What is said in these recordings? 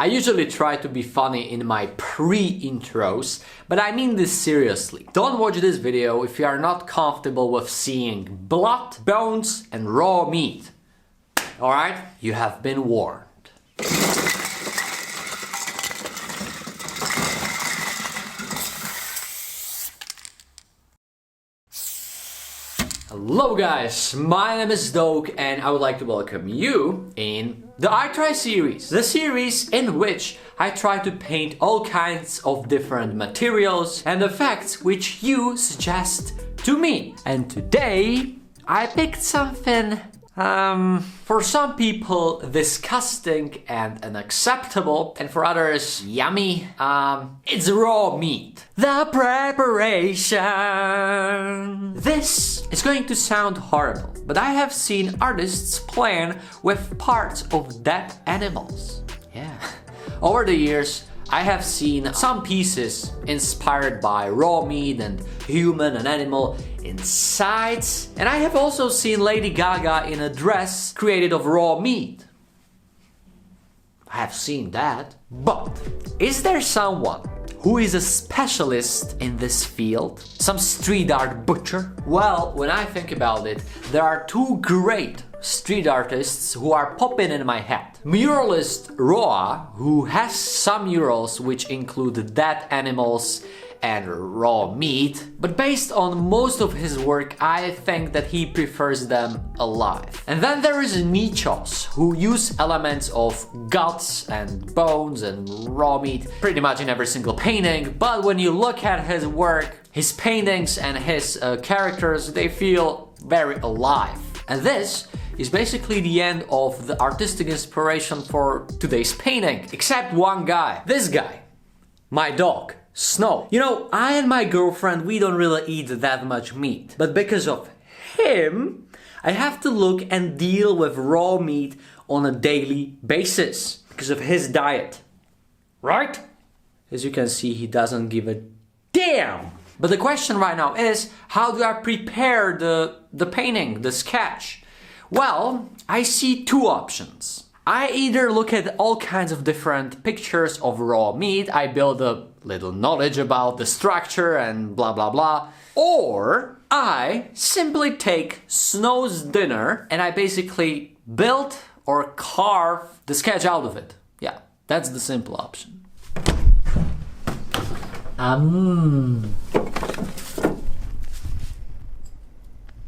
I usually try to be funny in my pre-intros, but I mean this seriously. Don't watch this video if you are not comfortable with seeing blood, bones and raw meat. Alright? You have been warned. Hello guys, my name is Doke and I would like to welcome you in the I Try series. The series in which I try to paint all kinds of different materials and effects which you suggest to me. And today I picked something for some people disgusting and unacceptable, and for others yummy. It's raw meat. The preparation. This is going to sound horrible, but I have seen artists playing with parts of dead animals. Yeah. Over the years, I have seen some pieces inspired by raw meat and human and animal insides, and I have also seen Lady Gaga in a dress created of raw meat. I have seen that. But is there someone who is a specialist in this field? Some street art butcher? Well, when I think about it, there are two great street artists who are popping in my head. Muralist Roa, who has some murals which include dead animals and raw meat, but based on most of his work, I think that he prefers them alive. And then there is Nichos, who use elements of guts and bones and raw meat pretty much in every single painting, but when you look at his work, his paintings and his characters, they feel very alive. And this is basically the end of the artistic inspiration for today's painting, except one guy. This guy, my dog. Snow. You know, I and my girlfriend, we don't really eat that much meat. But because of him, I have to look and deal with raw meat on a daily basis. Because of his diet. Right? As you can see, he doesn't give a damn. But the question right now is, how do I prepare the painting, the sketch? Well, I see two options. I either look at all kinds of different pictures of raw meat, I build a little knowledge about the structure and blah blah blah, or I simply take Snow's dinner and I basically build or carve the sketch out of it. Yeah, that's the simple option.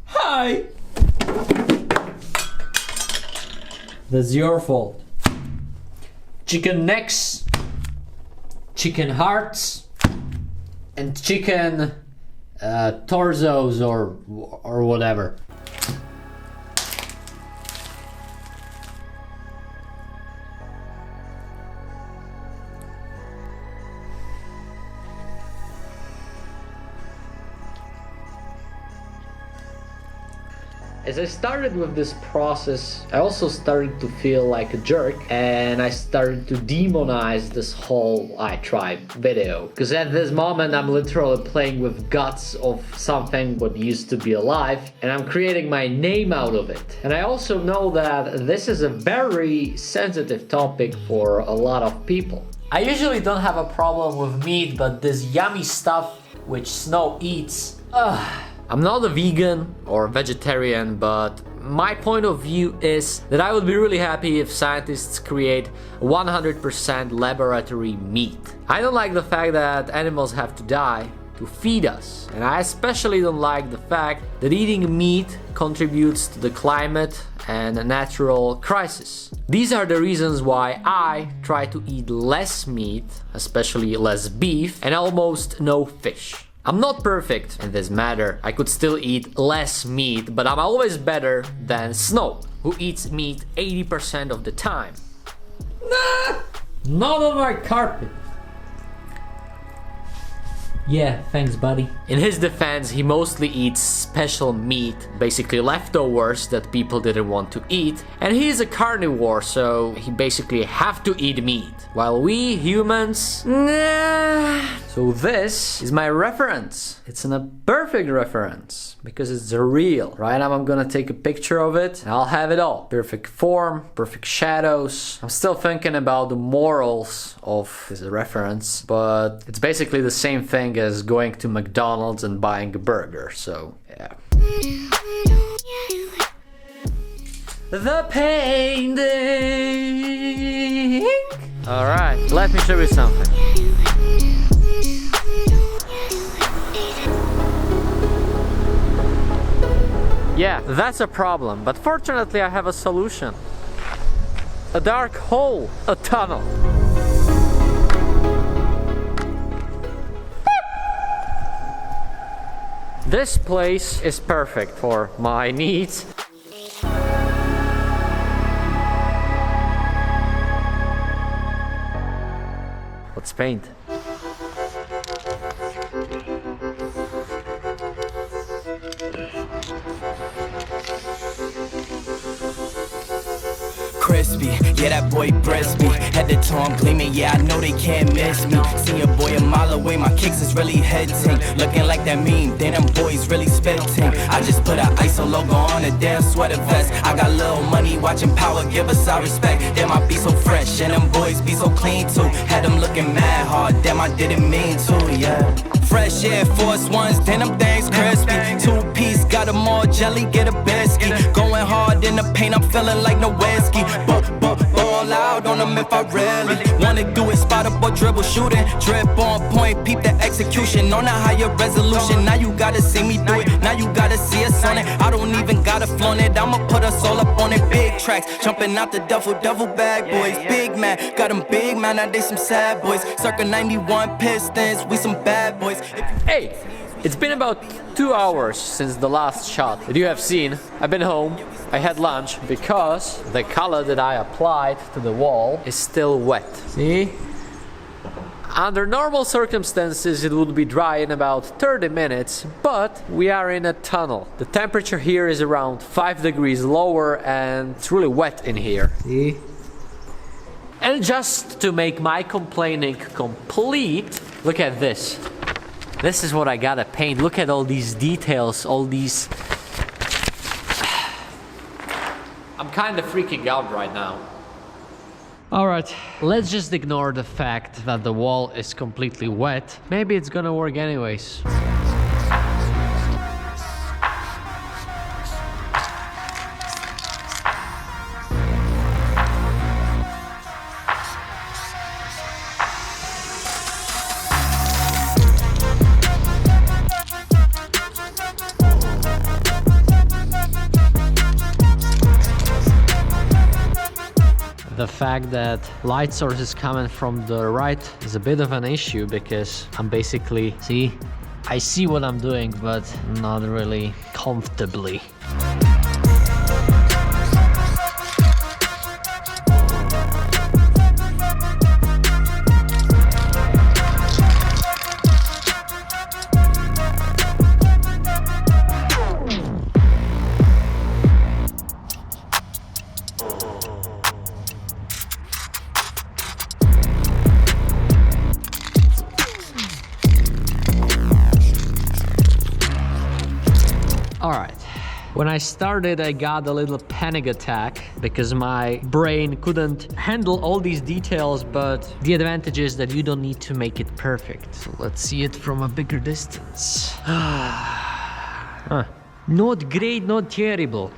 Hi! That's your fault. Chicken necks, chicken hearts, and chicken torsos or whatever. As I started with this process, I also started to feel like a jerk, and I started to demonize this whole I Try video. Because at this moment I'm literally playing with guts of something what used to be alive, and I'm creating my name out of it. And I also know that this is a very sensitive topic for a lot of people. I usually don't have a problem with meat, but this yummy stuff which Snow eats, I'm not a vegan or vegetarian, but my point of view is that I would be really happy if scientists create 100% laboratory meat. I don't like the fact that animals have to die to feed us, and I especially don't like the fact that eating meat contributes to the climate and a natural crisis. These are the reasons why I try to eat less meat, especially less beef, and almost no fish. I'm not perfect in this matter, I could still eat less meat, but I'm always better than Snow, who eats meat 80% of the time. Nah, not on my carpet. Yeah, thanks buddy. In his defense, he mostly eats special meat, basically leftovers that people didn't want to eat, and he's a carnivore, so he basically have to eat meat, while we humans, nah. So this is my reference. It's a perfect reference because it's real. Right now I'm gonna take a picture of it and I'll have it all. Perfect form, perfect shadows. I'm still thinking about the morals of this reference, but it's basically the same thing as going to McDonald's and buying a burger, so yeah. The painting. All right, let me show you something. Yeah, that's a problem, but fortunately I have a solution. A dark hole, a tunnel. This place is perfect for my needs. Let's paint. Crispy, yeah, that boy breast me. Head to toe, I'm gleaming, yeah, I know they can't miss me. See a boy a mile away, my kicks is really hitting. Looking like that meme, then them boys really spitting. I just put a ISO logo on a damn sweater vest. I got little money, watching power, give us our respect. Damn, I be so fresh, and them boys be so clean too. Had them looking mad hard, damn, I didn't mean to, yeah. Fresh Air Force Ones, then them things crispy. 2-piece, got them all jelly, get a biscuit. Going hard in the paint, I'm feeling like Nowitzki. Ball out on them if I really wanna do it. Spot up or dribble, shooting. Drip on point, peep the execution. On a higher resolution, now you gotta see me do it. Now you gotta see us on it. I don't even gotta flaunt it, I'ma put us all up on it. Big tracks, jumping out the duffel bag boys. Big man, got them big man, now they some sad boys. Circa 91 Pistons, we some bad boys. Hey, it's been about 2 hours since the last shot that you have seen. I've been home, I had lunch, because the color that I applied to the wall is still wet. See? Under normal circumstances it would be dry in about 30 minutes, but we are in a tunnel. The temperature here is around 5 degrees lower and it's really wet in here. See? And just to make my complaining complete, look at this. This is what I gotta paint. Look at all these details, all these... I'm kinda freaking out right now. Alright, let's just ignore the fact that the wall is completely wet. Maybe it's gonna work anyways. The fact that light source is coming from the right is a bit of an issue because I'm basically, see, I see what I'm doing, but not really comfortably. Alright, when I started I got a little panic attack because my brain couldn't handle all these details, but the advantage is that you don't need to make it perfect. So let's see it from a bigger distance. Not great, not terrible.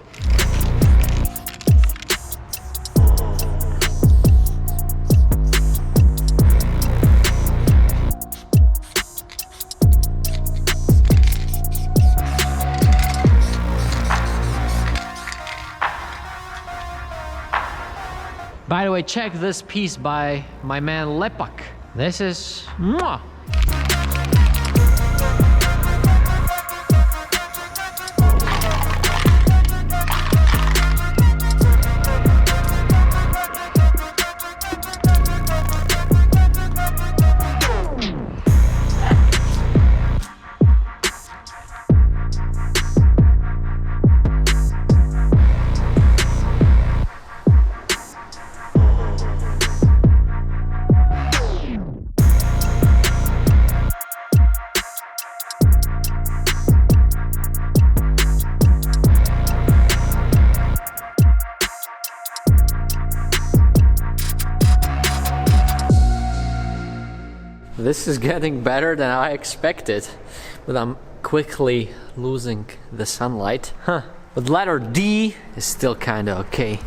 By the way, check this piece by my man Lepak. This is mwah. This is getting better than I expected, but I'm quickly losing the sunlight. But letter D is still kinda okay.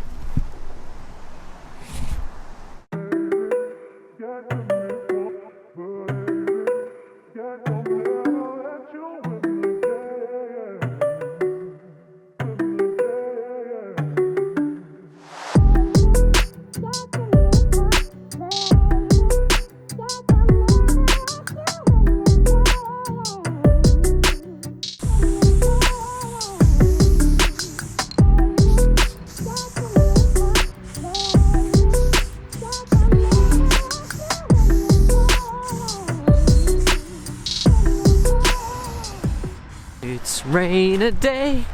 It's rainy day.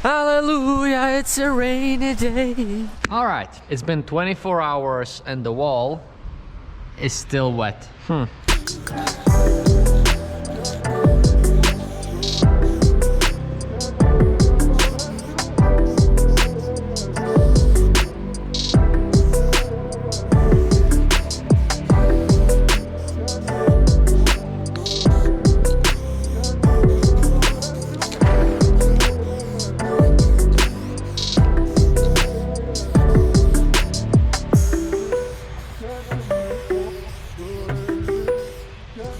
Hallelujah, it's a rainy day. Alright, it's been 24 hours and the wall is still wet.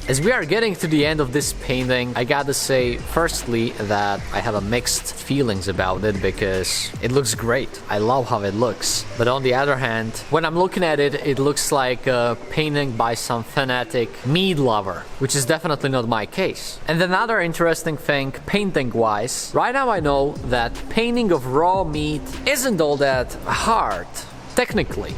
As we are getting to the end of this painting, I gotta say, firstly, that I have a mixed feelings about it because it looks great. I love how it looks. But on the other hand, when I'm looking at it, it looks like a painting by some fanatic meat lover, which is definitely not my case. And another interesting thing, painting-wise, right now I know that painting of raw meat isn't all that hard, technically.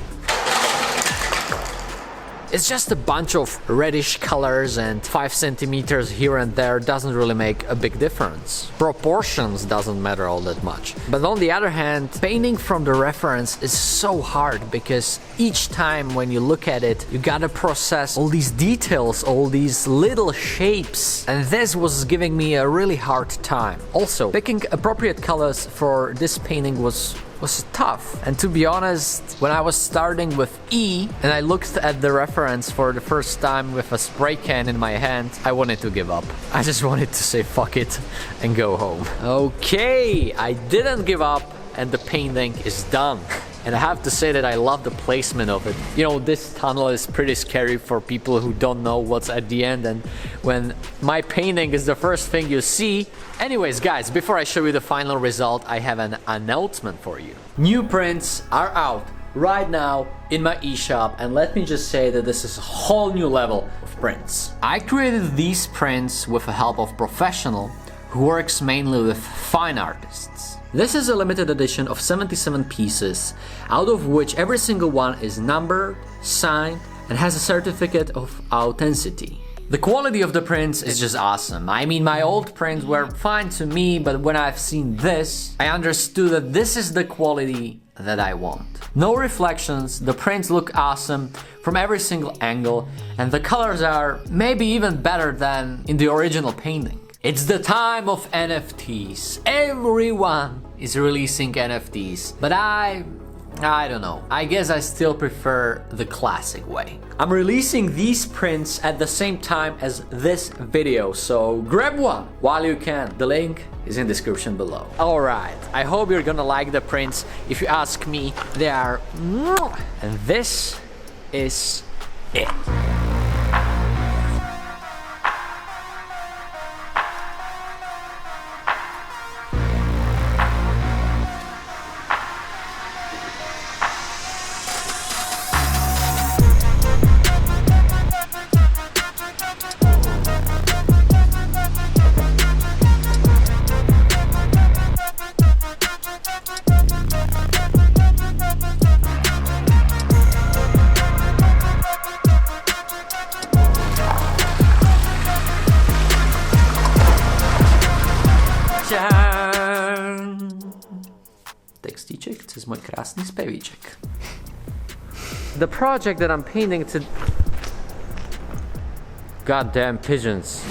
It's just a bunch of reddish colors and 5 centimeters here and there doesn't really make a big difference. Proportions doesn't matter all that much. But on the other hand, painting from the reference is so hard because each time when you look at it, you gotta process all these details, all these little shapes. And this was giving me a really hard time. Also, picking appropriate colors for this painting was tough. And to be honest, when I was starting with E and I looked at the reference for the first time with a spray can in my hand, I wanted to give up. I just wanted to say fuck it and go home. Okay, I didn't give up and the painting is done. And I have to say that I love the placement of it. You know, this tunnel is pretty scary for people who don't know what's at the end, and when my painting is the first thing you see. Anyways, guys, before I show you the final result, I have an announcement for you. New prints are out right now in my eShop, and let me just say that this is a whole new level of prints. I created these prints with the help of a professional who works mainly with fine artists. This is a limited edition of 77 pieces, out of which every single one is numbered, signed, and has a certificate of authenticity. The quality of the prints is just awesome. I mean, my old prints were fine to me, but when I've seen this, I understood that this is the quality that I want. No reflections, the prints look awesome from every single angle, and the colors are maybe even better than in the original painting. It's the time of NFTs. Everyone is releasing NFTs, but I don't know. I guess I still prefer the classic way. I'm releasing these prints at the same time as this video, so grab one while you can. The link is in the description below. Alright, I hope you're gonna like the prints. If you ask me, they are... And this is it. Tekstíček, to is mój krásný zpěvíček. The project that I'm painting to... Goddamn pigeons.